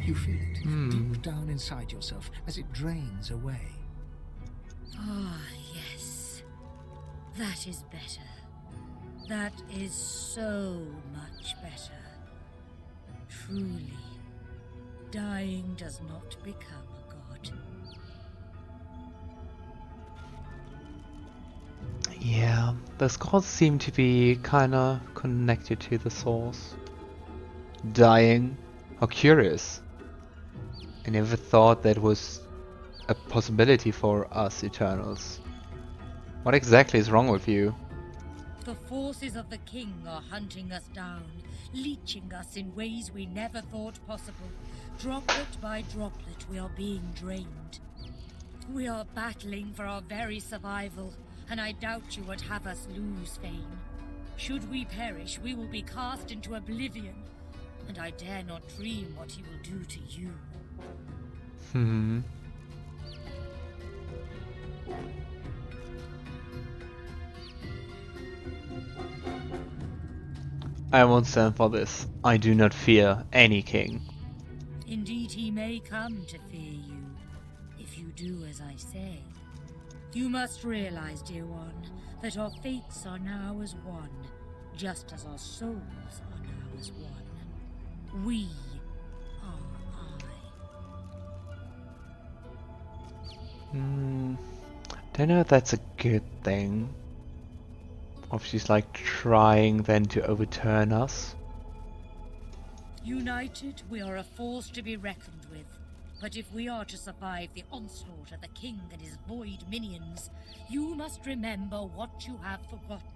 You feel it deep down inside yourself as it drains away. Ah, yes. That is better. That is so much better. Truly, dying does not become a god. Yeah, those gods seem to be kinda connected to the source. Dying? How curious. I never thought that was a possibility for us Eternals. What exactly is wrong with you? The forces of the king are hunting us down, leeching us in ways we never thought possible. Droplet by droplet, we are being drained. We are battling for our very survival, and I doubt you would have us lose, Fane. Should we perish, we will be cast into oblivion, and I dare not dream what he will do to you. I won't stand for this. I do not fear any king. Indeed, he may come to fear you, if you do as I say. You must realize, dear one, that our fates are now as one, just as our souls are now as one. We are I. Don't know if that's a good thing. Or if she's like trying then to overturn us. United, we are a force to be reckoned with. But if we are to survive the onslaught of the king and his void minions, you must remember what you have forgotten.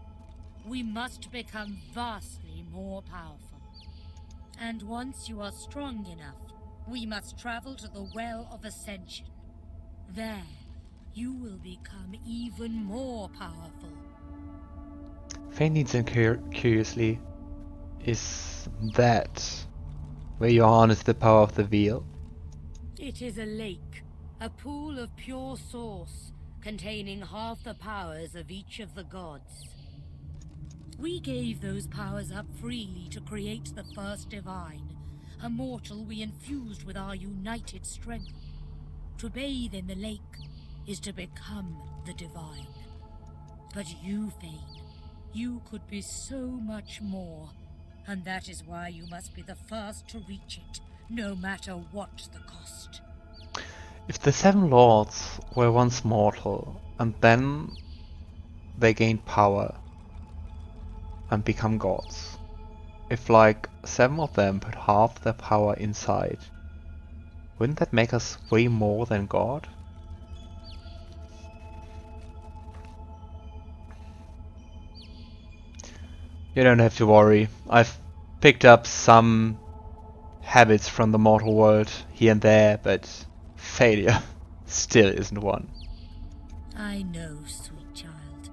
We must become vastly more powerful. And once you are strong enough, we must travel to the Well of Ascension. There, you will become even more powerful. Fane needs him curiously. Is that where you harness the power of the veil? It is a lake, a pool of pure source, containing half the powers of each of the gods. We gave those powers up freely to create the first divine, a mortal we infused with our united strength. To bathe in the lake is to become the divine. But you, Fane, you could be so much more, and that is why you must be the first to reach it, no matter what the cost. If the Seven Lords were once mortal, and then they gain power and become gods, if like 7 of them put half their power inside, wouldn't that make us way more than God? You don't have to worry. I've picked up some habits from the mortal world here and there, but failure still isn't one. I know, sweet child.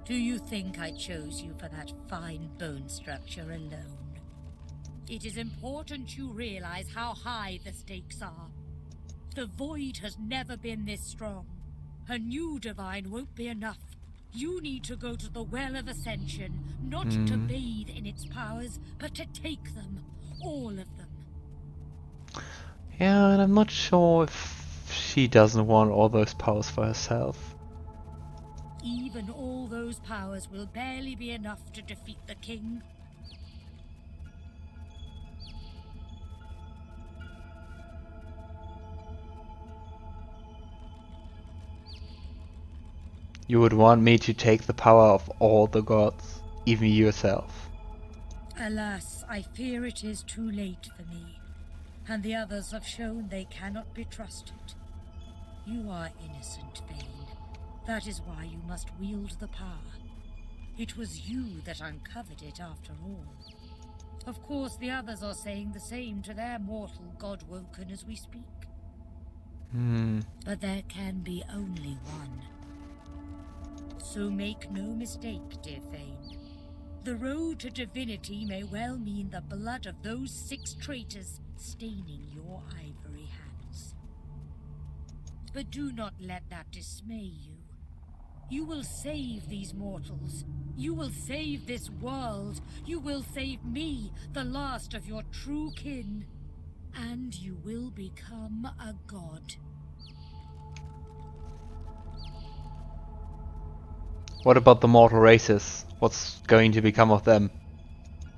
Do you think I chose you for that fine bone structure alone? It is important you realize how high the stakes are. The void has never been this strong. A new divine won't be enough. You need to go to the Well of Ascension, not to bathe in its powers, but to take them. All of them. Yeah, and I'm not sure if she doesn't want all those powers for herself. Even all those powers will barely be enough to defeat the king. You would want me to take the power of all the gods, even yourself. Alas, I fear it is too late for me, and the others have shown they cannot be trusted. You are innocent, Fane. That is why you must wield the power. It was you that uncovered it after all. Of course, the others are saying the same to their mortal Godwoken as we speak. But there can be only one. So make no mistake, dear Fane. The road to divinity may well mean the blood of those 6 traitors staining your ivory hands. But do not let that dismay you. You will save these mortals. You will save this world. You will save me, the last of your true kin. And you will become a god. What about the mortal races? What's going to become of them?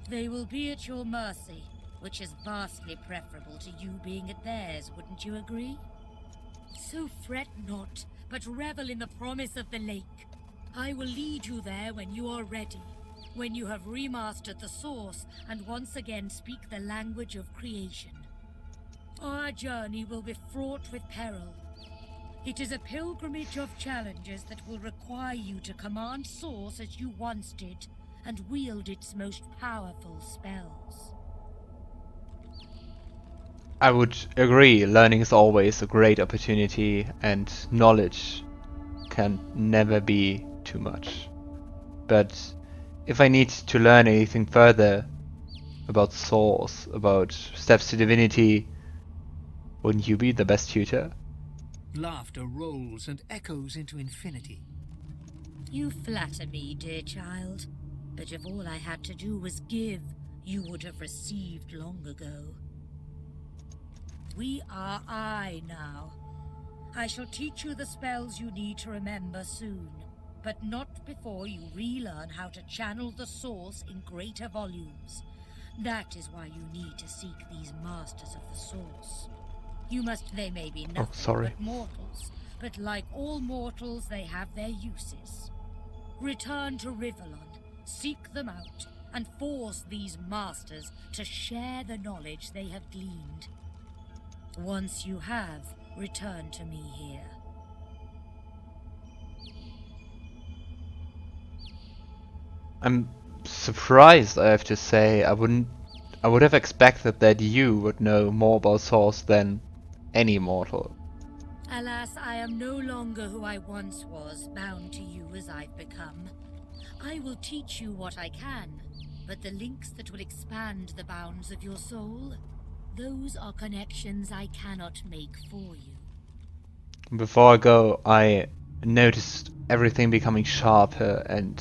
They will be at your mercy, which is vastly preferable to you being at theirs, wouldn't you agree? So fret not, but revel in the promise of the lake. I will lead you there when you are ready, when you have remastered the source and once again speak the language of creation. Our journey will be fraught with peril. It is a pilgrimage of challenges that will require you to command Source as you once did, and wield its most powerful spells. I would agree, learning is always a great opportunity, and knowledge can never be too much. But if I need to learn anything further about Source, about steps to divinity, wouldn't you be the best tutor? Laughter rolls and echoes into infinity. You flatter me, dear child. But if all I had to do was give, you would have received long ago. We are I now. I shall teach you the spells you need to remember soon, but not before you relearn how to channel the source in greater volumes. That is why you need to seek these masters of the source. They may be nothing but mortals, but like all mortals, they have their uses. Return to Rivellon, seek them out, and force these masters to share the knowledge they have gleaned. Once you have, return to me here. I'm surprised, I have to say. I would have expected that you would know more about Source than any mortal. Alas, I am no longer who I once was, bound to you as I've become. I will teach you what I can, but the links that will expand the bounds of your soul, those are connections I cannot make for you. Before I go, I noticed everything becoming sharper, and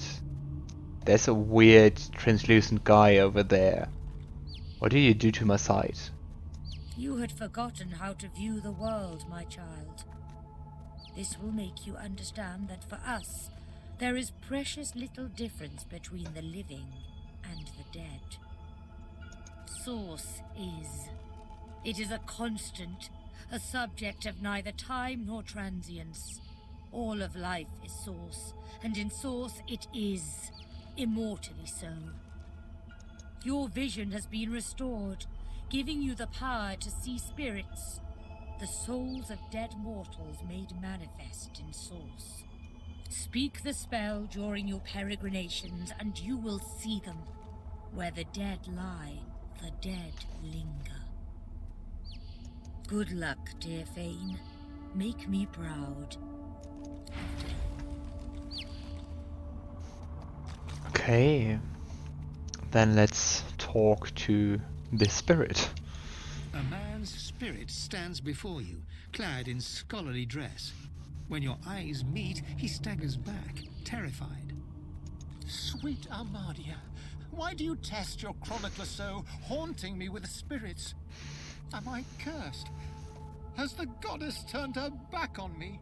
there's a weird translucent guy over there. What do you do to my sight? You had forgotten how to view the world, my child. This will make you understand that for us, there is precious little difference between the living and the dead. Source is. It is a constant, a subject of neither time nor transience. All of life is source, and in source it is, immortally so. Your vision has been restored, giving you the power to see spirits, the souls of dead mortals made manifest in source. Speak the spell during your peregrinations, and you will see them. Where the dead lie, the dead linger. Good luck, dear Fane. Make me proud. Okay, then let's talk to the spirit. A man's spirit stands before you, clad in scholarly dress. When your eyes meet, he staggers back, terrified. Sweet Armadia, why do you test your chronicler so, haunting me with the spirits? Am I cursed? Has the goddess turned her back on me?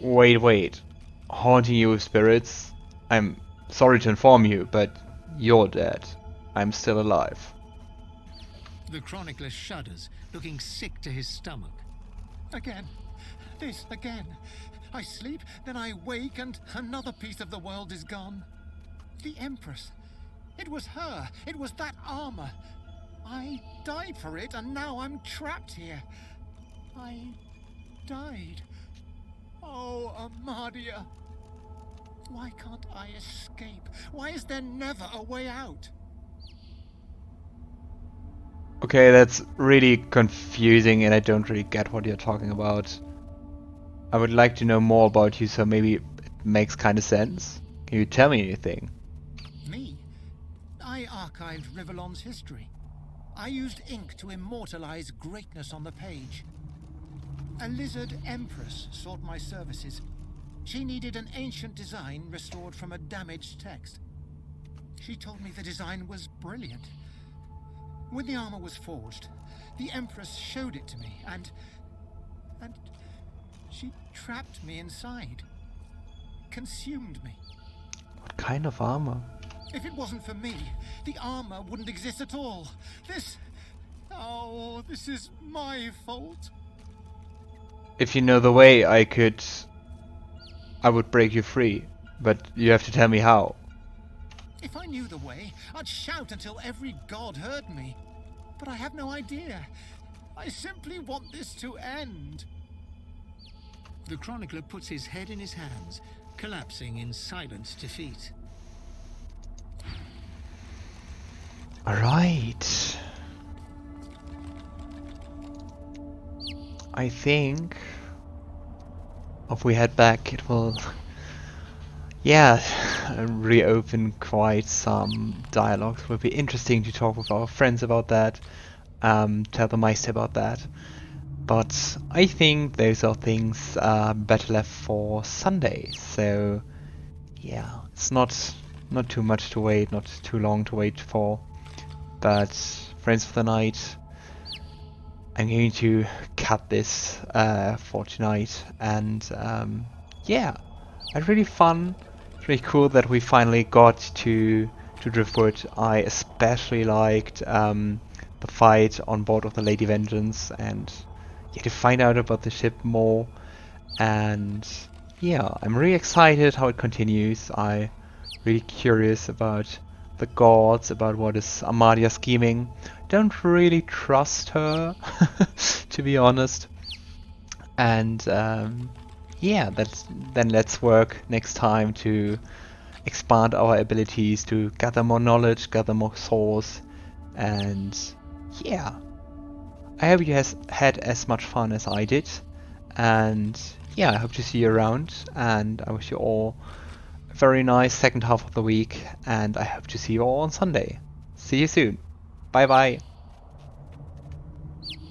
Wait. Haunting you with spirits? I'm sorry to inform you, but you're dead. I'm still alive. The chronicler shudders, looking sick to his stomach. Again. This again. I sleep, then I wake, and another piece of the world is gone. The Empress. It was her. It was that armor. I died for it, and now I'm trapped here. I died. Oh, Armadia. Why can't I escape? Why is there never a way out? Okay, that's really confusing and I don't really get what you're talking about. I would like to know more about you, so maybe it makes kind of sense. Can you tell me anything? Me? I archived Rivellon's history. I used ink to immortalize greatness on the page. A lizard empress sought my services. She needed an ancient design restored from a damaged text. She told me the design was brilliant. When the armor was forged, the Empress showed it to me, and she trapped me inside. Consumed me. What kind of armor? If it wasn't for me, the armor wouldn't exist at all. This is my fault. If you know the way, I would break you free, but you have to tell me how. If I knew the way, I'd shout until every god heard me. But I have no idea. I simply want this to end. The chronicler puts his head in his hands, collapsing in silent defeat. Alright. I think if we head back, it will, reopen quite some dialogues. It will be interesting to talk with our friends about that, tell the Meistr about that. But I think those are things better left for Sunday. So yeah, it's not too much to wait, not too long to wait for. But Friends of the Night, I'm going to cut this for tonight, and yeah, it's really fun. It's really cool that we finally got to Driftwood. I especially liked the fight on board of the Lady Vengeance, and yeah, to find out about the ship more. And yeah, I'm really excited how it continues. I'm really curious about the gods, about what is Armadia scheming. Don't really trust her, to be honest. And yeah, then let's work next time to expand our abilities, to gather more knowledge, gather more souls, and yeah. I hope you had as much fun as I did, and yeah, I hope to see you around, and I wish you all a very nice second half of the week, and I hope to see you all on Sunday. See you soon. Bye bye.